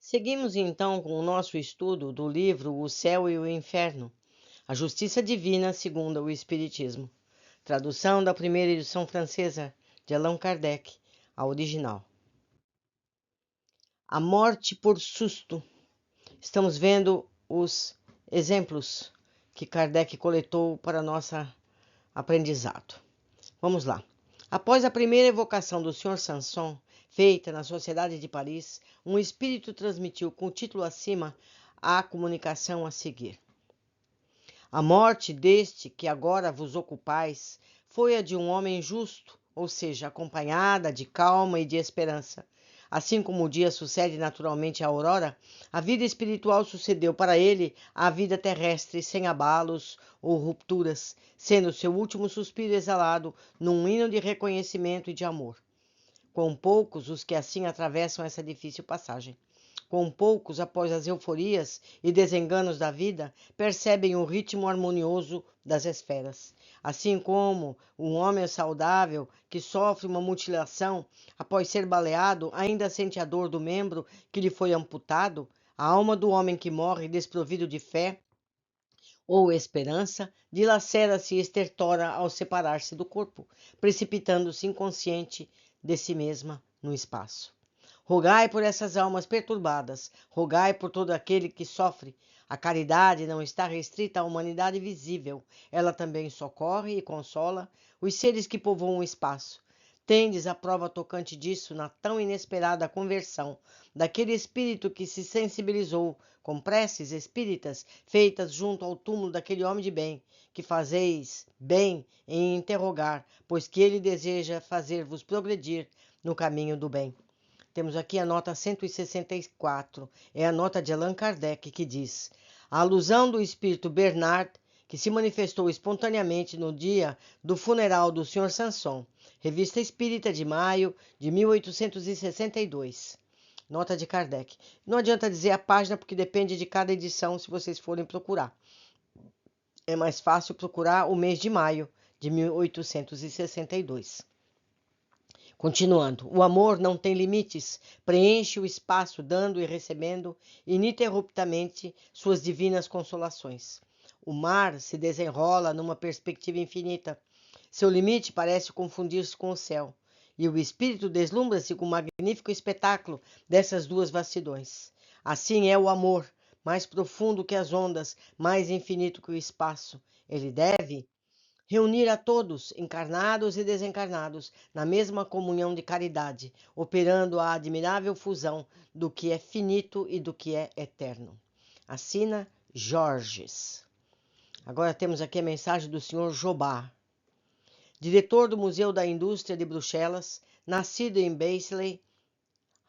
Seguimos então com o nosso estudo do livro O Céu e o Inferno, a Justiça Divina segundo o Espiritismo, tradução da primeira edição francesa de Allan Kardec, a original. A morte por susto. Estamos vendo os exemplos que Kardec coletou para nosso aprendizado. Vamos lá. Após a primeira evocação do Sr. Sanson, feita na Sociedade de Paris, um espírito transmitiu com o título acima a comunicação a seguir. A morte deste que agora vos ocupais foi a de um homem justo, ou seja, acompanhada de calma e de esperança. Assim como o dia sucede naturalmente à aurora, a vida espiritual sucedeu para ele à vida terrestre sem abalos ou rupturas, sendo seu último suspiro exalado num hino de reconhecimento e de amor. Quão poucos os que assim atravessam essa difícil passagem. Quão poucos, após as euforias e desenganos da vida, percebem o ritmo harmonioso das esferas. Assim como um homem saudável que sofre uma mutilação após ser baleado ainda sente a dor do membro que lhe foi amputado, a alma do homem que morre desprovido de fé ou esperança dilacera-se e estertora ao separar-se do corpo, precipitando-se inconsciente de si mesma no espaço. Rogai por essas almas perturbadas, rogai por todo aquele que sofre. A caridade não está restrita à humanidade visível, ela também socorre e consola os seres que povoam o espaço. Tendes a prova tocante disso na tão inesperada conversão daquele espírito que se sensibilizou com preces espíritas feitas junto ao túmulo daquele homem de bem, que fazeis bem em interrogar, pois que ele deseja fazer-vos progredir no caminho do bem. Temos aqui a nota 164, é a nota de Allan Kardec, que diz: a alusão do espírito Bernard, que se manifestou espontaneamente no dia do funeral do Sr. Sanson. Revista Espírita de maio de 1862. Nota de Kardec. Não adianta dizer a página, porque depende de cada edição, se vocês forem procurar. É mais fácil procurar o mês de maio de 1862. Continuando, o amor não tem limites, preenche o espaço dando e recebendo ininterruptamente suas divinas consolações. O mar se desenrola numa perspectiva infinita. Seu limite parece confundir-se com o céu, e o espírito deslumbra-se com o magnífico espetáculo dessas duas vastidões. Assim é o amor, mais profundo que as ondas, mais infinito que o espaço. Ele deve reunir a todos, encarnados e desencarnados, na mesma comunhão de caridade, operando a admirável fusão do que é finito e do que é eterno. Assina Jorges. Agora temos aqui a mensagem do Sr. Jobard, diretor do Museu da Indústria de Bruxelas, nascido em Basel,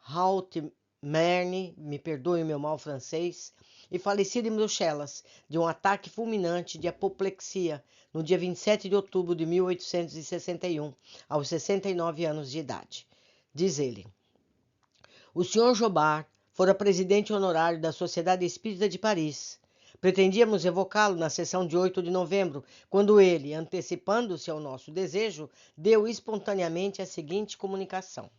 Haute-Marne, me perdoe o meu mal francês, e falecido em Bruxelas de um ataque fulminante de apoplexia no dia 27 de outubro de 1861, aos 69 anos de idade. Diz ele: o Sr. Jobard fora presidente honorário da Sociedade Espírita de Paris. Pretendíamos evocá-lo na sessão de 8 de novembro, quando ele, antecipando-se ao nosso desejo, deu espontaneamente a seguinte comunicação: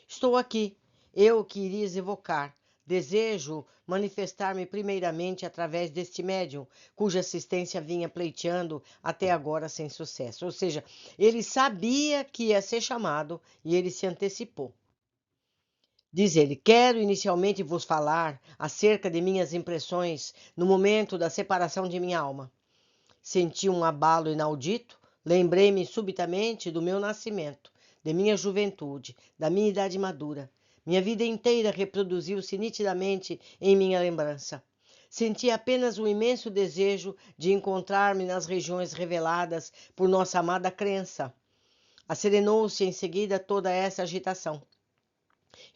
estou aqui, eu que irias evocar. Desejo manifestar-me primeiramente através deste médium, cuja assistência vinha pleiteando até agora sem sucesso. Ou seja, ele sabia que ia ser chamado e ele se antecipou. Diz ele: quero inicialmente vos falar acerca de minhas impressões no momento da separação de minha alma. Senti um abalo inaudito, lembrei-me subitamente do meu nascimento, de minha juventude, da minha idade madura. Minha vida inteira reproduziu-se nitidamente em minha lembrança. Senti apenas um imenso desejo de encontrar-me nas regiões reveladas por nossa amada crença. Acerenou-se em seguida toda essa agitação.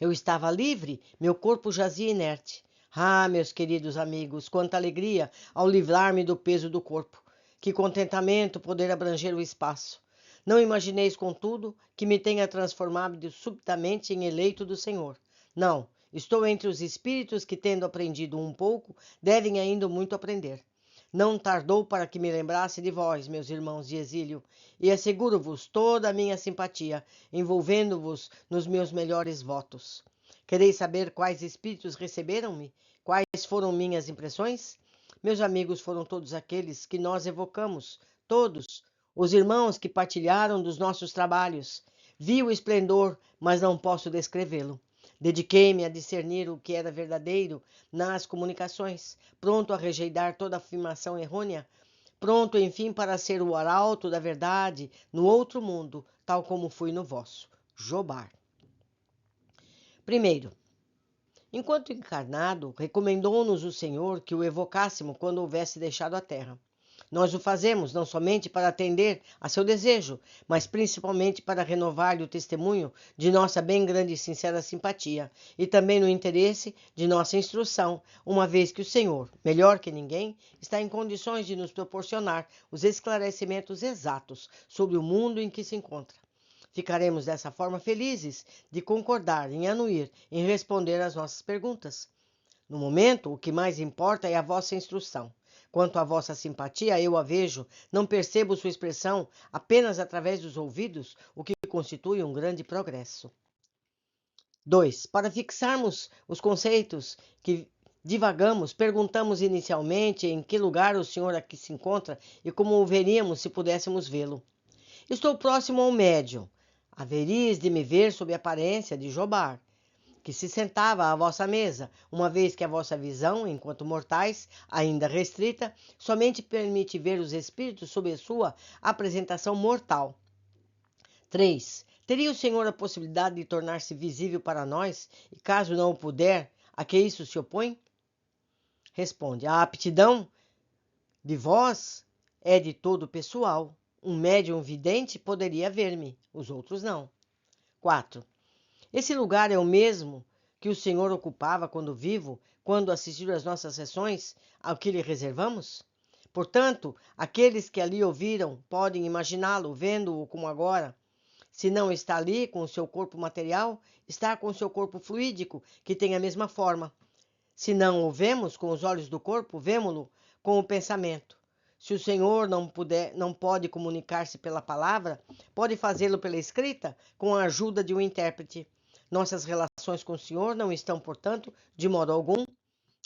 Eu estava livre, meu corpo jazia inerte. Ah, meus queridos amigos, quanta alegria ao livrar-me do peso do corpo. Que contentamento poder abranger o espaço. Não imagineis, contudo, que me tenha transformado subitamente em eleito do Senhor. Não, estou entre os espíritos que, tendo aprendido um pouco, devem ainda muito aprender. Não tardou para que me lembrasse de vós, meus irmãos de exílio, e asseguro-vos toda a minha simpatia, envolvendo-vos nos meus melhores votos. Quereis saber quais espíritos receberam-me? Quais foram minhas impressões? Meus amigos foram todos aqueles que nós evocamos, todos, os irmãos que partilharam dos nossos trabalhos. Vi o esplendor, mas não posso descrevê-lo. Dediquei-me a discernir o que era verdadeiro nas comunicações, pronto a rejeitar toda afirmação errônea, pronto, enfim, para ser o arauto da verdade no outro mundo, tal como fui no vosso. Jobar. Primeiro, enquanto encarnado, recomendou-nos o Senhor que o evocássemos quando houvesse deixado a terra. Nós o fazemos não somente para atender a seu desejo, mas principalmente para renovar-lhe o testemunho de nossa bem grande e sincera simpatia, e também no interesse de nossa instrução, uma vez que o Senhor, melhor que ninguém, está em condições de nos proporcionar os esclarecimentos exatos sobre o mundo em que se encontra. Ficaremos dessa forma felizes de concordar em anuir em responder às nossas perguntas. No momento, o que mais importa é a vossa instrução. Quanto à vossa simpatia, eu a vejo, não percebo sua expressão apenas através dos ouvidos, o que constitui um grande progresso. 2. Para fixarmos os conceitos que divagamos, perguntamos inicialmente em que lugar o Senhor aqui se encontra e como o veríamos se pudéssemos vê-lo. Estou próximo ao médium. Haveríeis de me ver sob a aparência de Jobar, que se sentava à vossa mesa, uma vez que a vossa visão, enquanto mortais, ainda restrita, somente permite ver os espíritos sob a sua apresentação mortal. 3. Teria o Senhor a possibilidade de tornar-se visível para nós, e caso não o puder, a que isso se opõe? Responde, a aptidão de vós é de todo pessoal. Um médium vidente poderia ver-me, os outros não. 4. Esse lugar é o mesmo que o Senhor ocupava quando vivo, quando assistiu às nossas sessões, ao que lhe reservamos? Portanto, aqueles que ali ouviram podem imaginá-lo, vendo-o como agora. Se não está ali com o seu corpo material, está com o seu corpo fluídico, que tem a mesma forma. Se não o vemos com os olhos do corpo, vemo-lo com o pensamento. Se o Senhor não pode comunicar-se pela palavra, pode fazê-lo pela escrita, com a ajuda de um intérprete. Nossas relações com o Senhor não estão, portanto, de modo algum,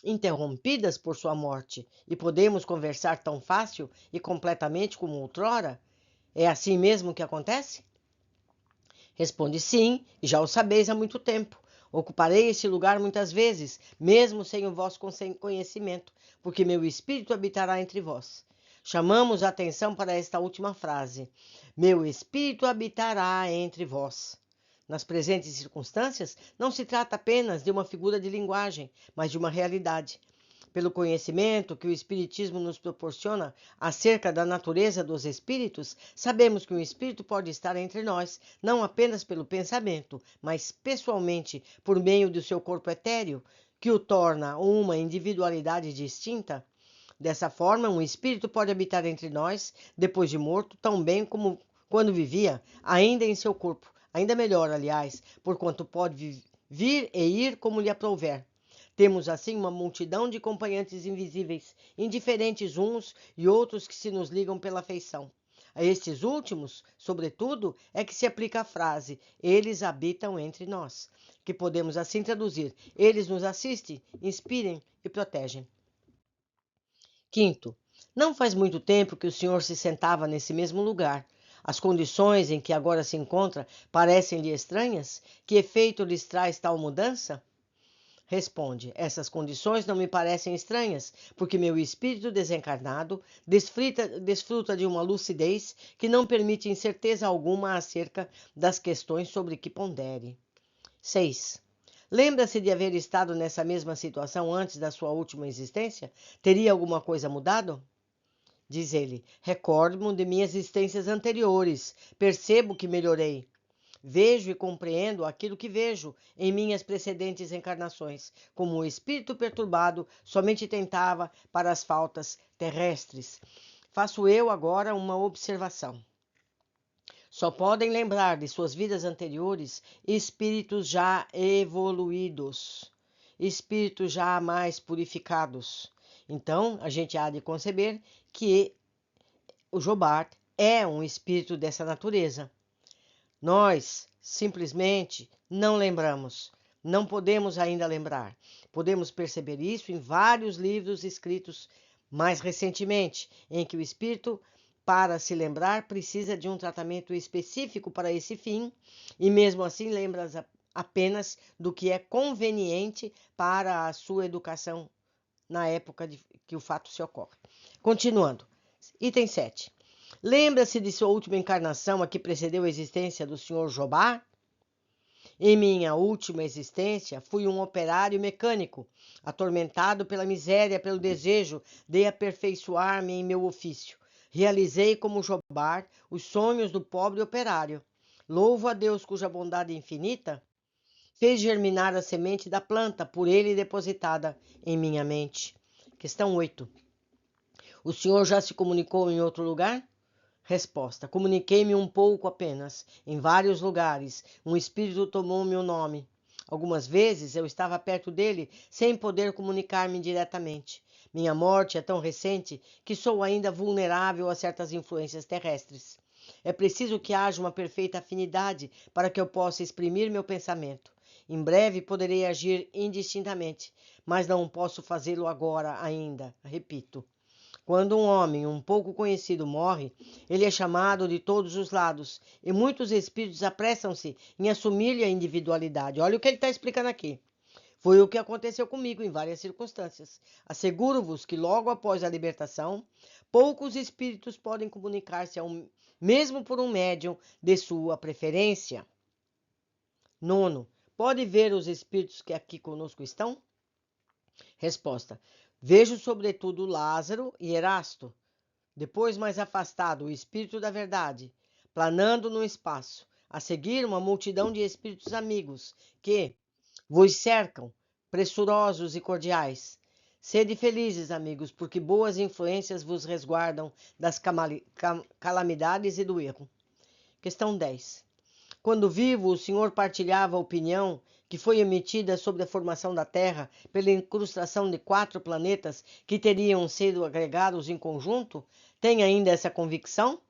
interrompidas por sua morte, e podemos conversar tão fácil e completamente como outrora? É assim mesmo que acontece? Responde sim, e já o sabeis há muito tempo. Ocuparei este lugar muitas vezes, mesmo sem o vosso conhecimento, porque meu espírito habitará entre vós. Chamamos a atenção para esta última frase. Meu espírito habitará entre vós. Nas presentes circunstâncias, não se trata apenas de uma figura de linguagem, mas de uma realidade. Pelo conhecimento que o Espiritismo nos proporciona acerca da natureza dos espíritos, sabemos que um espírito pode estar entre nós, não apenas pelo pensamento, mas pessoalmente por meio do seu corpo etéreo, que o torna uma individualidade distinta. Dessa forma, um espírito pode habitar entre nós, depois de morto, tão bem como quando vivia, ainda em seu corpo. Ainda melhor, aliás, porquanto pode vir e ir como lhe aprouver. Temos assim uma multidão de acompanhantes invisíveis, indiferentes uns e outros que se nos ligam pela afeição. A estes últimos, sobretudo, é que se aplica a frase eles habitam entre nós, que podemos assim traduzir, eles nos assistem, inspirem e protegem. Quinto, não faz muito tempo que o senhor se sentava nesse mesmo lugar. As condições em que agora se encontra parecem-lhe estranhas? Que efeito lhes traz tal mudança? Responde, essas condições não me parecem estranhas, porque meu espírito desencarnado desfruta de uma lucidez que não permite incerteza alguma acerca das questões sobre que pondere. 6. Lembra-se de haver estado nessa mesma situação antes da sua última existência? Teria alguma coisa mudado? Diz ele, recordo-me de minhas existências anteriores, percebo que melhorei. Vejo e compreendo aquilo que vejo em minhas precedentes encarnações, como o espírito perturbado somente tentava para as faltas terrestres. Faço eu agora uma observação. Só podem lembrar de suas vidas anteriores espíritos já evoluídos, espíritos já mais purificados. Então, a gente há de conceber que o Jobar é um espírito dessa natureza. Nós, simplesmente, não lembramos. não podemos ainda lembrar. Podemos perceber isso em vários livros escritos mais recentemente, em que o espírito, para se lembrar, precisa de um tratamento específico para esse fim, e mesmo assim lembra apenas do que é conveniente para a sua educação na época que o fato se ocorre. Continuando. Item 7. Lembra-se de sua última encarnação, a que precedeu a existência do Sr. Jobá? Em minha última existência, fui um operário mecânico, atormentado pela miséria, pelo desejo de aperfeiçoar-me em meu ofício. Realizei como Jobá os sonhos do pobre operário. Louvo a Deus, cuja bondade infinita fez germinar a semente da planta, por ele depositada em minha mente. Questão 8. O senhor já se comunicou em outro lugar? Resposta: comuniquei-me um pouco apenas. Em vários lugares, um espírito tomou meu nome. Algumas vezes eu estava perto dele sem poder comunicar-me diretamente. Minha morte é tão recente que sou ainda vulnerável a certas influências terrestres. É preciso que haja uma perfeita afinidade para que eu possa exprimir meu pensamento. Em breve poderei agir indistintamente, mas não posso fazê-lo agora ainda. Repito. Quando um homem um pouco conhecido morre, ele é chamado de todos os lados, e muitos espíritos apressam-se em assumir-lhe a individualidade. Olha o que ele está explicando aqui. Foi o que aconteceu comigo em várias circunstâncias. Asseguro-vos que logo após a libertação, poucos espíritos podem comunicar-se mesmo por um médium de sua preferência. 9. Pode ver os espíritos que aqui conosco estão? Resposta. Vejo sobretudo Lázaro e Erasto. Depois, mais afastado, o Espírito da Verdade, planando no espaço. A seguir, uma multidão de espíritos amigos que vos cercam, pressurosos e cordiais. Sede felizes, amigos, porque boas influências vos resguardam das calamidades e do erro. Questão 10. Quando vivo, o senhor partilhava a opinião que foi emitida sobre a formação da Terra pela incrustação de 4 planetas que teriam sido agregados em conjunto? Tem ainda essa convicção?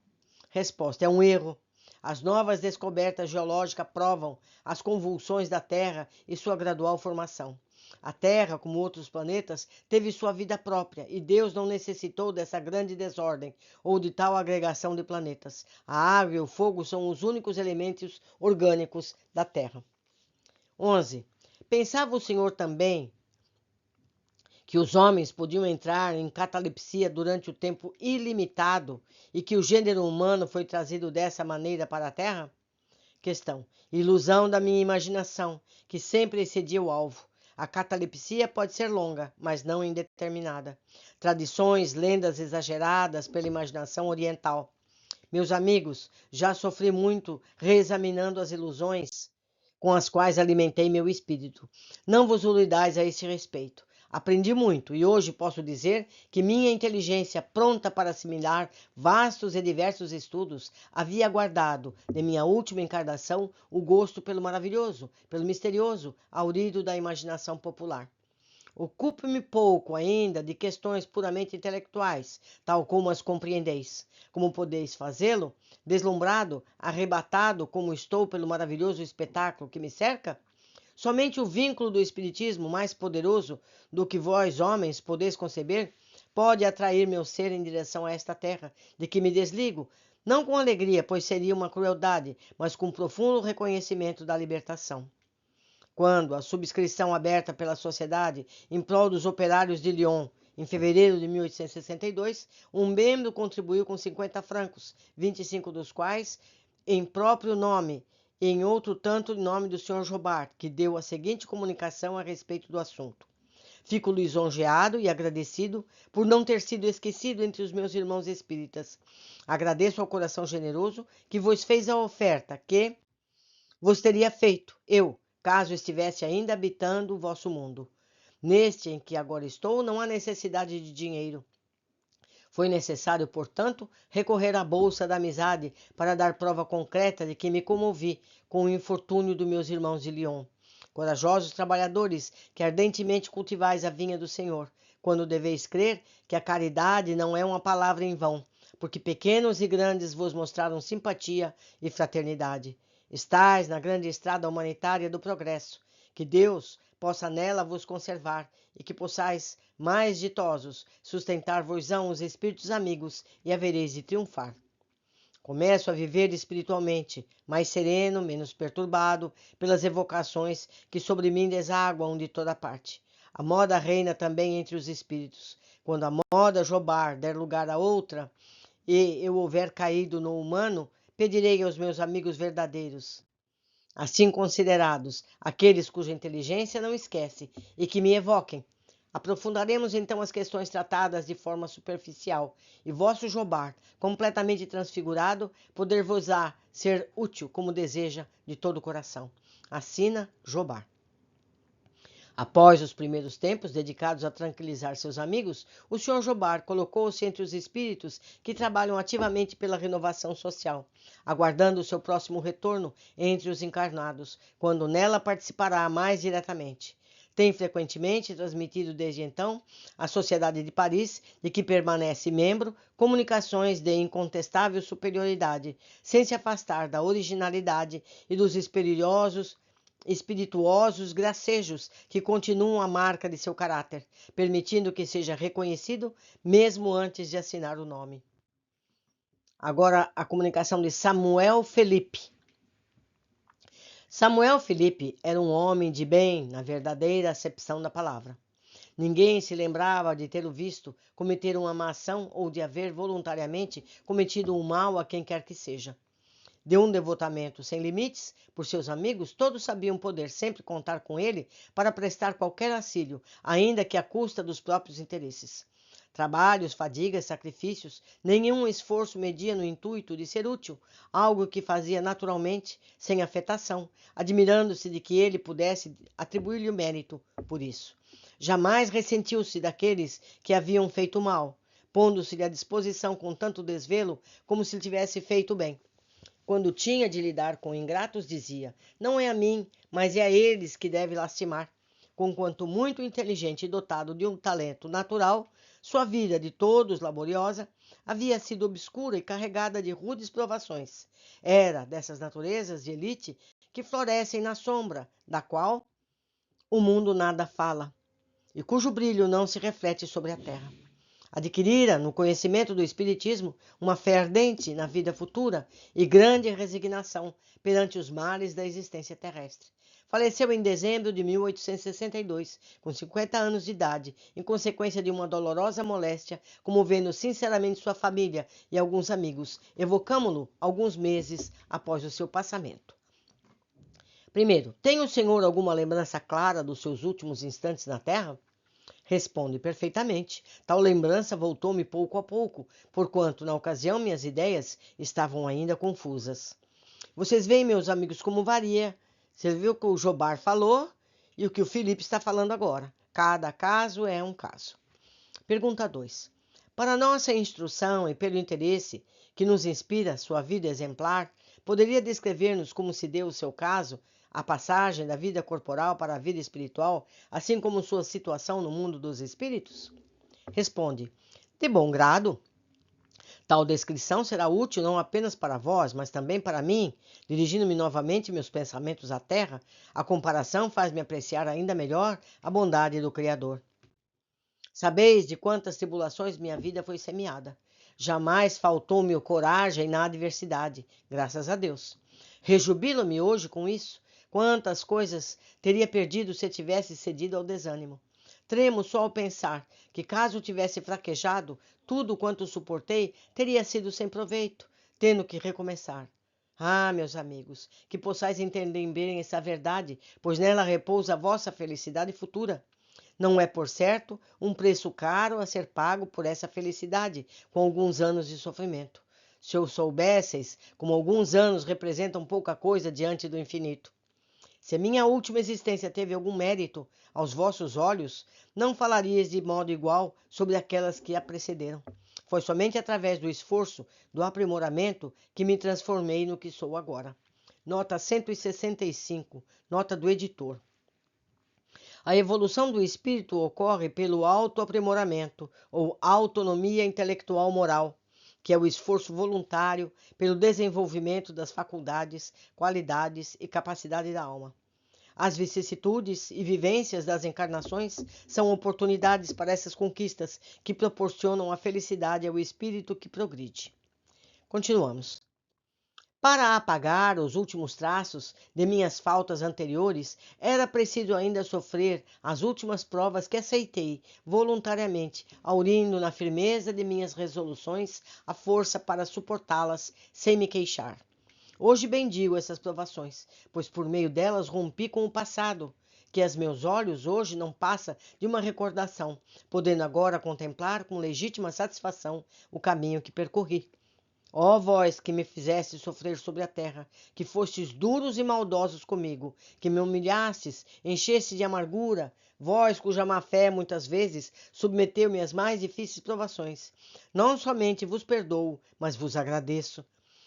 Resposta: é um erro. As novas descobertas geológicas provam as convulsões da Terra e sua gradual formação. A Terra, como outros planetas, teve sua vida própria e Deus não necessitou dessa grande desordem ou de tal agregação de planetas. A água e o fogo são os únicos elementos orgânicos da Terra. 11. Pensava o senhor também que os homens podiam entrar em catalepsia durante o tempo ilimitado e que o gênero humano foi trazido dessa maneira para a Terra? Questão. Ilusão da minha imaginação, que sempre excedia o alvo. A catalepsia pode ser longa, mas não indeterminada. Tradições, lendas exageradas pela imaginação oriental. Meus amigos, já sofri muito reexaminando as ilusões com as quais alimentei meu espírito. Não vos iludeis a esse respeito. Aprendi muito e hoje posso dizer que minha inteligência, pronta para assimilar vastos e diversos estudos, havia guardado, de minha última encarnação, o gosto pelo maravilhoso, pelo misterioso, aurido da imaginação popular. Ocupo-me pouco ainda de questões puramente intelectuais, tal como as compreendeis. Como podeis fazê-lo? Deslumbrado, arrebatado como estou pelo maravilhoso espetáculo que me cerca? Somente o vínculo do Espiritismo, mais poderoso do que vós, homens, podeis conceber, pode atrair meu ser em direção a esta terra, de que me desligo, não com alegria, pois seria uma crueldade, mas com profundo reconhecimento da libertação. Quando a subscrição aberta pela Sociedade em prol dos operários de Lyon, em fevereiro de 1862, um membro contribuiu com 50 francos, 25 dos quais em próprio nome, e em outro tanto em nome do Sr. Jobard, que deu a seguinte comunicação a respeito do assunto. Fico lisonjeado e agradecido por não ter sido esquecido entre os meus irmãos espíritas. Agradeço ao coração generoso que vos fez a oferta que vos teria feito, eu, caso estivesse ainda habitando o vosso mundo. Neste em que agora estou, não há necessidade de dinheiro. Foi necessário, portanto, recorrer à bolsa da amizade para dar prova concreta de que me comovi com o infortúnio dos meus irmãos de Lyon. Corajosos trabalhadores, que ardentemente cultivais a vinha do Senhor, quando deveis crer que a caridade não é uma palavra em vão, porque pequenos e grandes vos mostraram simpatia e fraternidade. Estais na grande estrada humanitária do progresso, Que Deus possa nela vos conservar e que possais, mais ditosos, sustentar-vos-ão os espíritos amigos e havereis de triunfar. Começo a viver espiritualmente, mais sereno, menos perturbado pelas evocações que sobre mim desaguam de toda parte. A moda reina também entre os espíritos. Quando a moda Jobar der lugar a outra, e eu houver caído no humano, pedirei aos meus amigos verdadeiros, assim considerados, aqueles cuja inteligência não esquece, e que me evoquem. Aprofundaremos então as questões tratadas de forma superficial, e vosso Jobar, completamente transfigurado, poder-vos-á ser útil como deseja de todo o coração. Assina Jobar. Após os primeiros tempos dedicados a tranquilizar seus amigos, o Sr. Jobar colocou-se entre os espíritos que trabalham ativamente pela renovação social, aguardando o seu próximo retorno entre os encarnados, quando nela participará mais diretamente. Tem frequentemente transmitido desde então à Sociedade de Paris, de que permanece membro, comunicações de incontestável superioridade, sem se afastar da originalidade e dos espirituosos gracejos que continuam a marca de seu caráter, permitindo que seja reconhecido mesmo antes de assinar o nome. Agora a comunicação de Samuel Felipe. Samuel Felipe era um homem de bem na verdadeira acepção da palavra. Ninguém se lembrava de tê-lo visto cometer uma má ação ou de haver voluntariamente cometido um mal a quem quer que seja. De um devotamento sem limites por seus amigos, todos sabiam poder sempre contar com ele para prestar qualquer auxílio, ainda que à custa dos próprios interesses. Trabalhos, fadigas, sacrifícios, nenhum esforço media no intuito de ser útil, algo que fazia naturalmente, sem afetação, admirando-se de que ele pudesse atribuir-lhe o mérito por isso. Jamais ressentiu-se daqueles que haviam feito mal, pondo-se-lhe à disposição com tanto desvelo como se tivesse feito bem. Quando tinha de lidar com ingratos, dizia: não é a mim, mas é a eles que deve lastimar. Conquanto muito inteligente e dotado de um talento natural, sua vida, de todos laboriosa, havia sido obscura e carregada de rudes provações. Era dessas naturezas de elite que florescem na sombra, da qual o mundo nada fala, e cujo brilho não se reflete sobre a terra. Adquirira, no conhecimento do Espiritismo, uma fé ardente na vida futura e grande resignação perante os males da existência terrestre. Faleceu em dezembro de 1862, com 50 anos de idade, em consequência de uma dolorosa moléstia, comovendo sinceramente sua família e alguns amigos. Evocamo-lo alguns meses após o seu passamento. Primeiro, tem o senhor alguma lembrança clara dos seus últimos instantes na Terra? Responde perfeitamente. Tal lembrança voltou-me pouco a pouco, porquanto, na ocasião, minhas ideias estavam ainda confusas. Vocês veem, meus amigos, como varia. Você viu o que o Jobar falou e o que o Felipe está falando agora. Cada caso é um caso. Pergunta 2. Para nossa instrução e pelo interesse que nos inspira sua vida exemplar, poderia descrever-nos como se deu o seu caso, a passagem da vida corporal para a vida espiritual, assim como sua situação no mundo dos espíritos? Responde: de bom grado. Tal descrição será útil não apenas para vós, mas também para mim, dirigindo-me novamente meus pensamentos à terra. A comparação faz-me apreciar ainda melhor a bondade do Criador. Sabeis de quantas tribulações minha vida foi semeada. Jamais faltou-me coragem na adversidade, graças a Deus. Rejubilo-me hoje com isso. Quantas coisas teria perdido se tivesse cedido ao desânimo. Tremo só ao pensar que, caso tivesse fraquejado, tudo quanto suportei teria sido sem proveito, tendo que recomeçar. Ah, meus amigos, que possais entender bem essa verdade, pois nela repousa a vossa felicidade futura. Não é, por certo, um preço caro a ser pago por essa felicidade, com alguns anos de sofrimento. Se eu soubesseis como alguns anos representam pouca coisa diante do infinito. Se a minha última existência teve algum mérito aos vossos olhos, não falaríeis de modo igual sobre aquelas que a precederam. Foi somente através do esforço, do aprimoramento, que me transformei no que sou agora. Nota 165, nota do editor. A evolução do espírito ocorre pelo autoaprimoramento ou autonomia intelectual moral, que é o esforço voluntário pelo desenvolvimento das faculdades, qualidades e capacidade da alma. As vicissitudes e vivências das encarnações são oportunidades para essas conquistas que proporcionam a felicidade ao espírito que progride. Continuamos. Para apagar os últimos traços de minhas faltas anteriores, era preciso ainda sofrer as últimas provas que aceitei voluntariamente, aurindo na firmeza de minhas resoluções a força para suportá-las sem me queixar. Hoje bendigo essas provações, pois por meio delas rompi com o passado, que aos meus olhos hoje não passa de uma recordação, podendo agora contemplar com legítima satisfação o caminho que percorri. Ó vós que me fizestes sofrer sobre a terra, que fostes duros e maldosos comigo, que me humilhastes, enchestes de amargura, vós cuja má fé muitas vezes submeteu-me às mais difíceis provações, não somente vos perdoo, mas vos agradeço.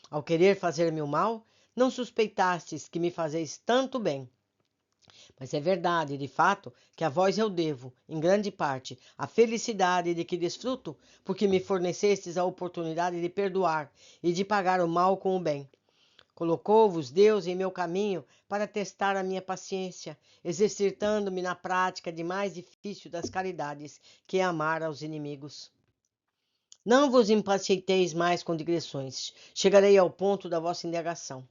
Ao querer fazer-me o mal, não suspeitastes que me fazeis tanto bem. Mas é verdade, de fato, que a vós eu devo, em grande parte, a felicidade de que desfruto, porque me fornecestes a oportunidade de perdoar e de pagar o mal com o bem. Colocou-vos Deus em meu caminho para testar a minha paciência, exercitando-me na prática de mais difícil das caridades, que é amar aos inimigos. Não vos impacienteis mais com digressões. Chegarei ao ponto da vossa indagação.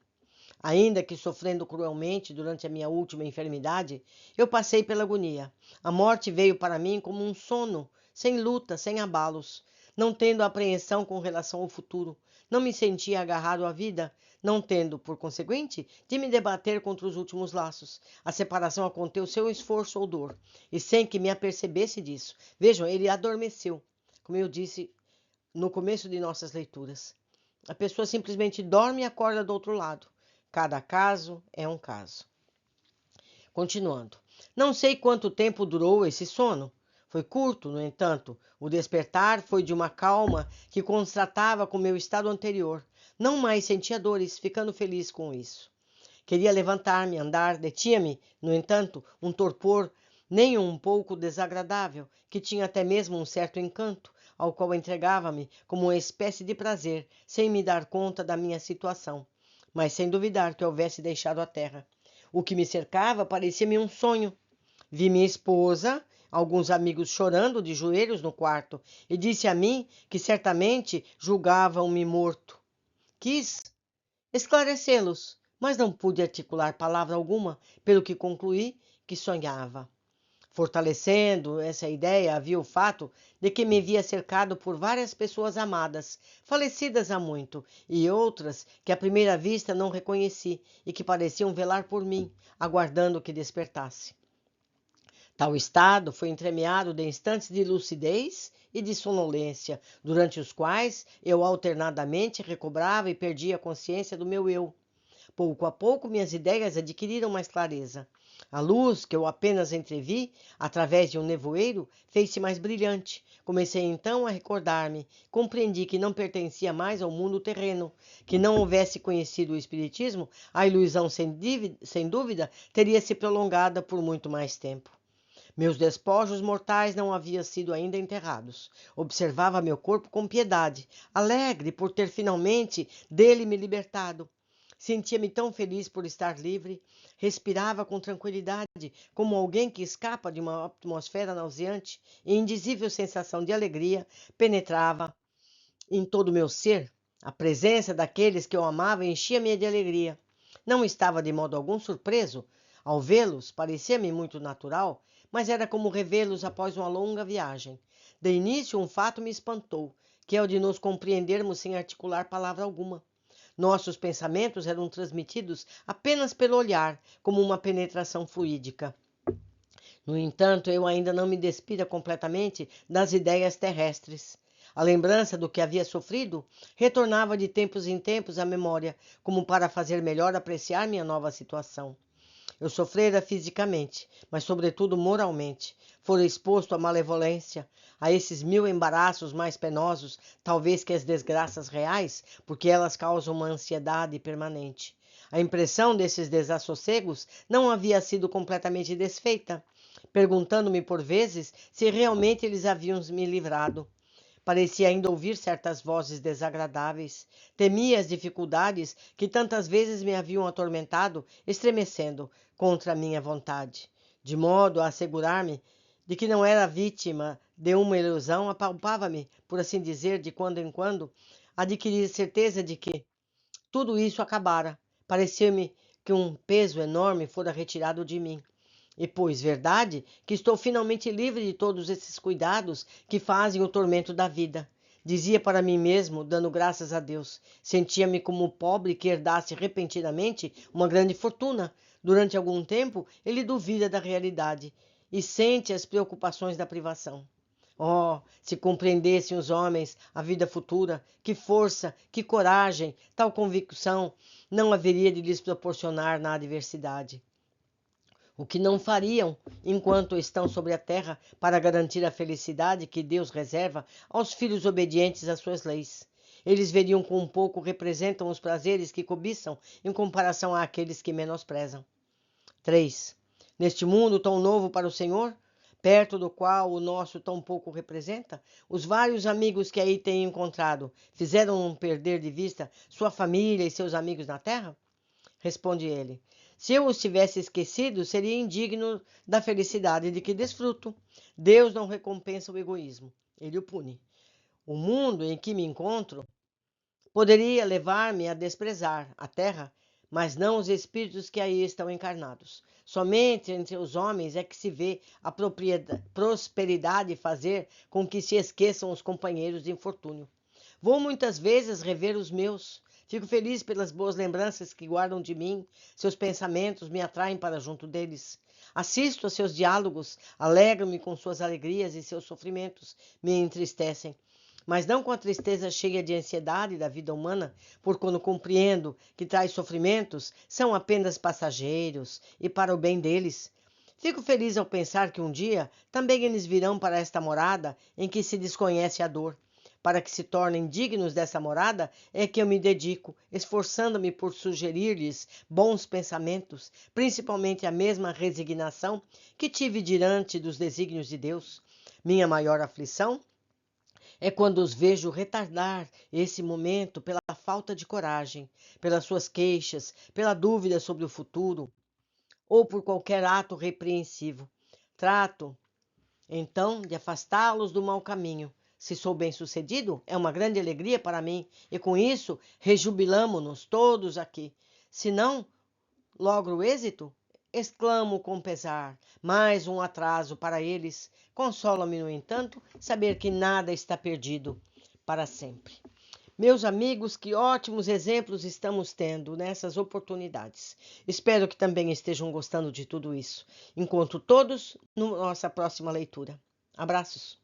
Ainda que sofrendo cruelmente durante a minha última enfermidade, eu passei pela agonia. A morte veio para mim como um sono, sem luta, sem abalos. Não tendo apreensão com relação ao futuro, não me sentia agarrado à vida, não tendo, por conseguinte, de me debater contra os últimos laços. A separação aconteceu sem esforço ou dor, e sem que me apercebesse disso. Vejam, ele adormeceu, como eu disse no começo de nossas leituras. A pessoa simplesmente dorme e acorda do outro lado. Cada caso é um caso. Continuando. Não sei quanto tempo durou esse sono. Foi curto, no entanto. O despertar foi de uma calma que contrastava com meu estado anterior. Não mais sentia dores, ficando feliz com isso. Queria levantar-me, andar, detinha-me, no entanto, um torpor nem um pouco desagradável, que tinha até mesmo um certo encanto, ao qual entregava-me como uma espécie de prazer, sem me dar conta da minha situação, mas sem duvidar que houvesse deixado a terra. O que me cercava parecia-me um sonho. Vi minha esposa, alguns amigos chorando de joelhos no quarto, e disse a mim que certamente julgavam-me morto. Quis esclarecê-los, mas não pude articular palavra alguma, pelo que concluí que sonhava. Fortalecendo essa ideia, havia o fato de que me via cercado por várias pessoas amadas, falecidas há muito, e outras que à primeira vista não reconheci e que pareciam velar por mim, aguardando que despertasse. Tal estado foi entremeado de instantes de lucidez e de sonolência, durante os quais eu alternadamente recobrava e perdia a consciência do meu eu. Pouco a pouco, minhas ideias adquiriram mais clareza. A luz, que eu apenas entrevi, através de um nevoeiro, fez-se mais brilhante. Comecei então a recordar-me. Compreendi que não pertencia mais ao mundo terreno. Que não houvesse conhecido o Espiritismo, a ilusão, sem dúvida, teria se prolongado por muito mais tempo. Meus despojos mortais não haviam sido ainda enterrados. Observava meu corpo com piedade, alegre por ter finalmente dele me libertado. Sentia-me tão feliz por estar livre, respirava com tranquilidade, como alguém que escapa de uma atmosfera nauseante, e indizível sensação de alegria penetrava em todo o meu ser. A presença daqueles que eu amava enchia-me de alegria. Não estava de modo algum surpreso ao vê-los, parecia-me muito natural, mas era como revê-los após uma longa viagem. De início, um fato me espantou, que é o de nos compreendermos sem articular palavra alguma. Nossos pensamentos eram transmitidos apenas pelo olhar, como uma penetração fluídica. No entanto, eu ainda não me despira completamente das ideias terrestres. A lembrança do que havia sofrido retornava de tempos em tempos à memória, como para fazer melhor apreciar minha nova situação. Eu sofrera fisicamente, mas sobretudo moralmente. Fora exposto à malevolência, a esses 1000 embaraços mais penosos, talvez que as desgraças reais, porque elas causam uma ansiedade permanente. A impressão desses desassossegos não havia sido completamente desfeita, perguntando-me por vezes se realmente eles haviam me livrado. Parecia ainda ouvir certas vozes desagradáveis. Temia as dificuldades que tantas vezes me haviam atormentado, estremecendo contra a minha vontade. De modo a assegurar-me de que não era vítima de uma ilusão, apalpava-me, por assim dizer, de quando em quando, adquirir certeza de que tudo isso acabara. Parecia-me que um peso enorme fora retirado de mim. E pois verdade que estou finalmente livre de todos esses cuidados que fazem o tormento da vida. Dizia para mim mesmo, dando graças a Deus. Sentia-me como o pobre que herdasse repentinamente uma grande fortuna. Durante algum tempo, ele duvida da realidade e sente as preocupações da privação. Oh, se compreendessem os homens a vida futura, que força, que coragem, tal convicção não haveria de lhes proporcionar na adversidade. O que não fariam enquanto estão sobre a terra para garantir a felicidade que Deus reserva aos filhos obedientes às suas leis. Eles veriam quão pouco representam os prazeres que cobiçam em comparação àqueles que menosprezam. 3. Neste mundo tão novo para o Senhor, perto do qual o nosso tão pouco representa, os vários amigos que aí tenho encontrado fizeram perder de vista sua família e seus amigos na terra? Responde ele. Se eu os tivesse esquecido, seria indigno da felicidade de que desfruto. Deus não recompensa o egoísmo, ele o pune. O mundo em que me encontro poderia levar-me a desprezar a terra, mas não os espíritos que aí estão encarnados. Somente entre os homens é que se vê a prosperidade fazer com que se esqueçam os companheiros de infortúnio. Vou muitas vezes rever os meus. Fico feliz pelas boas lembranças que guardam de mim. Seus pensamentos me atraem para junto deles. Assisto a seus diálogos, alegro-me com suas alegrias e seus sofrimentos me entristecem. Mas não com a tristeza cheia de ansiedade da vida humana, por quando compreendo que tais sofrimentos são apenas passageiros e para o bem deles. Fico feliz ao pensar que um dia também eles virão para esta morada em que se desconhece a dor. Para que se tornem dignos dessa morada é que eu me dedico, esforçando-me por sugerir-lhes bons pensamentos, principalmente a mesma resignação que tive diante dos desígnios de Deus. Minha maior aflição é quando os vejo retardar esse momento pela falta de coragem, pelas suas queixas, pela dúvida sobre o futuro ou por qualquer ato repreensivo. Trato, então, de afastá-los do mau caminho. Se sou bem-sucedido, é uma grande alegria para mim, e com isso rejubilamo-nos todos aqui. Se não logro êxito, exclamo com pesar, mais um atraso para eles. Consola-me, no entanto, saber que nada está perdido para sempre. Meus amigos, que ótimos exemplos estamos tendo nessas oportunidades. Espero que também estejam gostando de tudo isso. Encontro todos na nossa próxima leitura. Abraços!